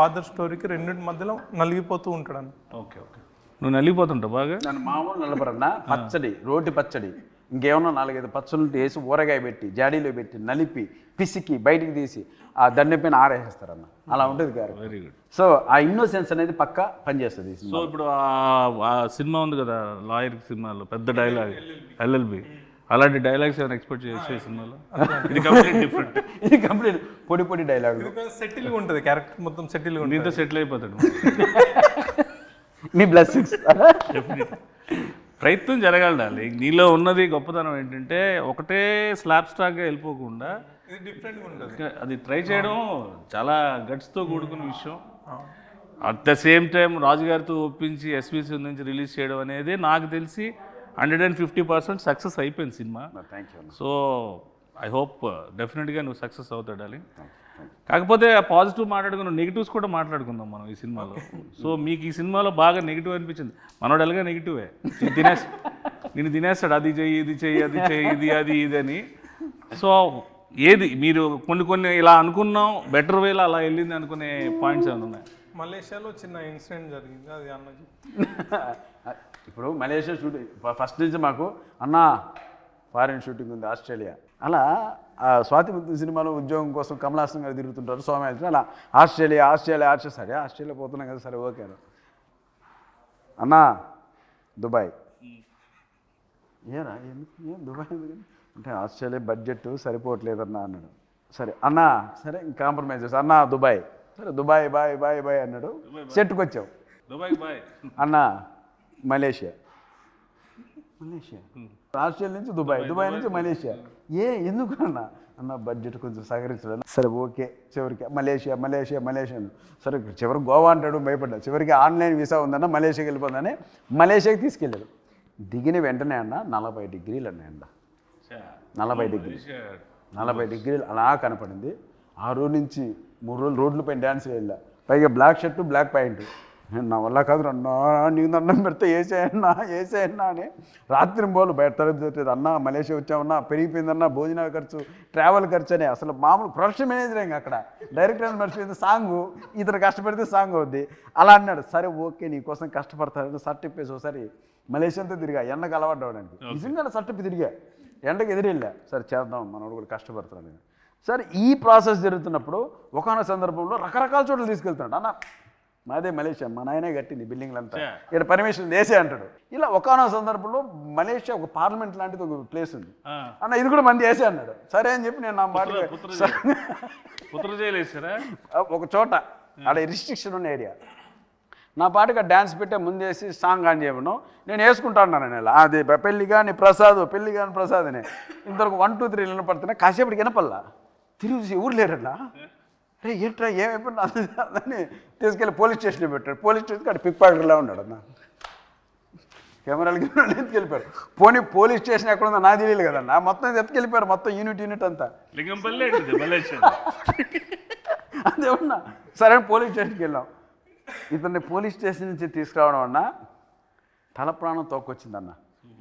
Father స్టోరీకి రెండింటి మధ్యలో నలిగిపోతూ ఉంటాడు అన్న. ఓకే ఓకే, నువ్వు నలిగిపోతుంటావు బాగా. నన్ను మామూలు నిలబరన్నా పచ్చడి, రోటి పచ్చడి, ఇంకేమన్నా 4-5 పచ్చళ్ళు వేసి ఊరగాయ పెట్టి జాడీలో పెట్టి నలిపి పిసికి బయటికి తీసి ఆ దండె పైన ఆరేస్తారన్న. అలా ఉంటుంది గారు. Very good. సో ఆ ఇన్నోసెన్స్ అనేది పక్కా పనిచేస్తుంది. సో ఇప్పుడు ఆ సినిమా ఉంది కదా, లాయర్ సినిమాలో పెద్ద డైలాగ్ ఎల్ఎల్బి, అలాంటి డైలాగ్స్ ఏమైనా ఎక్స్పెక్ట్ చేసే సినిమాలో? ఇది కంప్లీట్ డిఫరెంట్. ఇది కంప్లీట్ పొడి పొడి డైలాగ్. సెటిల్గా ఉంటుంది, క్యారెక్టర్ మొత్తం సెటిల్గా ఉంటుంది. నీతో సెటిల్ అయిపోతాడు. మీ బ్లెస్సింగ్స్. ప్రయత్నం జరగాలి. నీలో ఉన్నది గొప్పతనం ఏంటంటే ఒకటే స్లాబ్ స్టాక్గా వెళ్ళిపోకుండా ఇది డిఫరెంట్గా ఉంటుంది. అది ట్రై చేయడం చాలా గట్స్తో కూడుకున్న విషయం. అట్ ద సేమ్ టైం రాజుగారితో ఒప్పించి ఎస్విసి నుంచి రిలీజ్ చేయడం అనేది నాకు తెలిసి 150% సక్సెస్ అయిపోయింది cinema. Thank you. So I hope డెఫినెట్గా నువ్వు సక్సెస్ అవుతాడాలి. కాకపోతే పాజిటివ్ మాట్లాడుకున్న నెగిటివ్స్ కూడా మాట్లాడుకుందాం మనం ఈ సినిమాలో. సో మీకు ఈ సినిమాలో బాగా నెగిటివ్ అనిపించింది. మనోడు ఎలాగా నెగిటివే, నేను తినేస్తాడు, అది చెయ్యి ఇది చెయ్యి అది చెయ్యి ఇది అది ఇది అని. సో ఏది మీరు కొన్ని ఇలా అనుకున్నాం బెటర్ వేలో అలా వెళ్ళింది అనుకునే పాయింట్స్ ఏమైనా ఉన్నాయి? మలేషియాలో చిన్న ఇన్సిడెంట్ జరిగింది, అది అన్నది. ఇప్పుడు మలేషియా షూటింగ్ ఫస్ట్ నుంచి మాకు అన్న ఫారిన్ షూటింగ్ ఉంది ఆస్ట్రేలియా. అలా స్వాతి ముత్యం సినిమాలో ఉద్యోగం కోసం కమలాసన్ గారు తిరుగుతుంటారు సోమయాజీ. అలా ఆస్ట్రేలియా సరే ఆస్ట్రేలియా పోతున్నాం కదా, సరే ఓకే అన్నా దుబాయ్. ఏం దుబాయ్ ఎందుకని అంటే ఆస్ట్రేలియా బడ్జెట్ సరిపోవట్లేదన్నా అన్నాడు. సరే అన్నా సరే కాంప్రమైజ్ చేస్తా అన్నా దుబాయ్. సరే దుబాయ్ బాయ్ బాయ్ బాయ్ అన్నాడు. సెట్కి వచ్చావు. దుబాయ్ బాయ్ అన్నా మలేషియా. ఆస్ట్రేలియా నుంచి దుబాయ్ నుంచి మలేషియా. ఎందుకు అన్న బడ్జెట్ కొంచెం సహకరించడం. సరే ఓకే చివరికి మలేషియా. సరే చివరికి గోవా అంటాడు, భయపడ్డా. చివరికి ఆన్లైన్ వీసా ఉందన్న మలేషియాకి వెళ్ళిపోతుందని మలేషియాకి తీసుకెళ్ళాడు. దిగిన వెంటనే అన్న 40 డిగ్రీలు అన్నాయండ. 40 డిగ్రీలు అలా కనపడింది. ఆ రోజు నుంచి 3 రోజులు రోడ్లపైన డ్యాన్స్ వెళ్ళా. పైగా బ్లాక్ షర్టు బ్లాక్ ప్యాంటు. నా వల్ల కాదు అన్నా, నీకు దండం పెడితే వేసేయన్నా అని రాత్రి బోలు బయట తరగతి అన్నా మలేషియా వచ్చామన్నా, పెరిగిపోయిందన్నా భోజనాల ఖర్చు, ట్రావెల్ ఖర్చు అని. అసలు మామూలు ప్రొడక్షన్ మేనేజర్ ఇంకా అక్కడ డైరెక్టర్ మర్చిపోయింది సాంగు, ఇతను కష్టపడితే సాంగ్ అవుద్ది అలా అన్నాడు. సరే ఓకే నీకోసం కష్టపడతాను షర్ట్ ఇప్పేసి ఒకసారి మలేషియాతో తిరిగా, ఎండకు అలవాటు అవ్వడానికి. నిజంగా షర్ట్ ఇప్పి తిరిగా, ఎండకు ఎదురెళ్ళా. సరే చేద్దాం మనోడు కూడా కష్టపడతాను. సరే ఈ ప్రాసెస్ జరుగుతున్నప్పుడు ఒకనొక సందర్భంలో రకరకాల చోట్ల తీసుకెళ్తున్నాడు. అన్న మాదే మలేషియా, మా నాయనే కట్టింది బిల్డింగ్లంతా, ఇక్కడ పర్మిషన్ వేసే అంటాడు. ఇలా ఒకనొక సందర్భంలో మలేషియా ఒక పార్లమెంట్ లాంటిది ఒక ప్లేస్ ఉంది అన్న, ఇది కూడా మంది వేసే అన్నాడు. సరే అని చెప్పి నేను నా మాట ఒక చోట ఆడ రిస్ట్రిక్షన్ ఉన్న ఏరియా నా పాటుగా డ్యాన్స్ పెట్టే ముందేసి సాంగ్ ఆన్ చేయను నేను వేసుకుంటాను. నేను అది పెళ్ళి కానీ ప్రసాద్ అని ఇంతవరకు 1 2 3 వినపడుతున్నా. కాసేపటికి వినపల్లా తిరిగి ఊరు లేరట్లా. అరే ఏంట్రా ఏమైపోయినా అని తీసుకెళ్ళి పోలీస్ స్టేషన్లో పెట్టాడు. పోలీస్ స్టేషన్కి అక్కడ పిక్ పాకెట్లా ఉన్నాడు అన్న. కెమెరాలు ఎత్తుకెళ్ళిపోయారు. పోలీస్ స్టేషన్ ఎక్కడ ఉందో నాకు తెలియదు కదన్నా. మొత్తం ఎత్తుకెళ్ళిపోయారు, మొత్తం యూనిట్ అంతా. అదేమన్నా సరే పోలీస్ స్టేషన్కి వెళ్ళాం. ఇతన్ని పోలీస్ స్టేషన్ నుంచి తీసుకురావడం అన్న తల ప్రాణం తోకొచ్చిందన్న.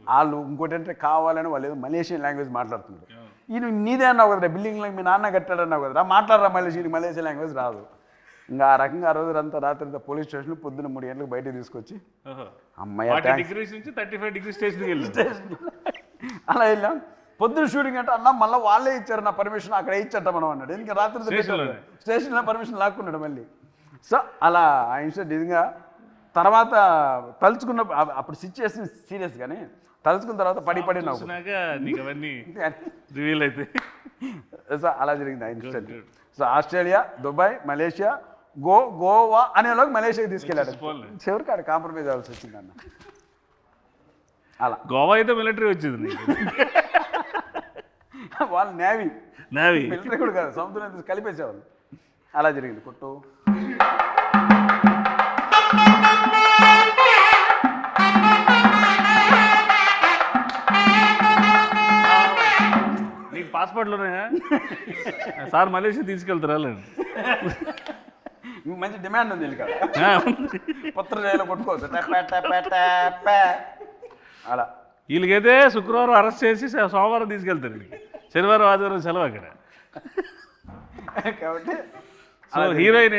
వాళ్ళు ఇంకోటి అంటే కావాలని వాళ్ళు ఏదో మలేషియన్ లాంగ్వేజ్ మాట్లాడుతున్నారు. ఈయన నీదే అన్నావు కదరా, బిల్డింగ్లో మీ నాన్న కట్టాడన్నావు కదరా, మాట్లాడరా మలేషియన్ లాంగ్వేజ్ రాదు. ఇంకా ఆ రకంగా ఆ రోజు అంతా రాత్రి పోలీస్ స్టేషన్ పొద్దున్న 3 గంటలకు బయటకు తీసుకొచ్చి అమ్మాయి అలా వెళ్ళాం. పొద్దున్న షూటింగ్ అంటే అన్న మళ్ళీ వాళ్ళే ఇచ్చారు నా పర్మిషన్, అక్కడ ఇచ్చట మనం అన్నాడు. ఇంకా రాత్రి స్టేషన్లో పర్మిషన్ లాక్కున్నాడు మళ్ళీ. సో అలా ఆ ఇన్సిడెంట్ నిజంగా తర్వాత తలుచుకున్న అప్పుడు సిచ్యువేషన్ సీరియస్ కానీ తలుచుకున్న తర్వాత పడి నవ్వు. సో అలా జరిగింది ఆ incident. So Australia, Dubai, Malaysia, Goa అనేలోకి మలేషియాకి తీసుకెళ్ళాడు. చివరికి అక్కడ కాంప్రమైజ్ అవ్వాల్సి వచ్చింది అన్న. అలా గోవా అయితే మిలిటరీ వచ్చింది, వాళ్ళు నేవీ మిలిటరీ కూడా కాదు, సముద్రం కలిపేసేవాళ్ళు. అలా జరిగింది కొట్టు. నీకు పాస్పోర్ట్లోనే సార్ మలేషియా తీసుకెళ్తారా? మంచి డిమాండ్ ఉంది ఇక్కడ, పత్ర జైలు కొట్టుకోవచ్చు అలా. వీళ్ళకైతే శుక్రవారం అరెస్ట్ చేసి సోమవారం తీసుకెళ్తారు, శనివారం ఆదివారం సెలవు అక్కడ. కాబట్టి హీరోయిన్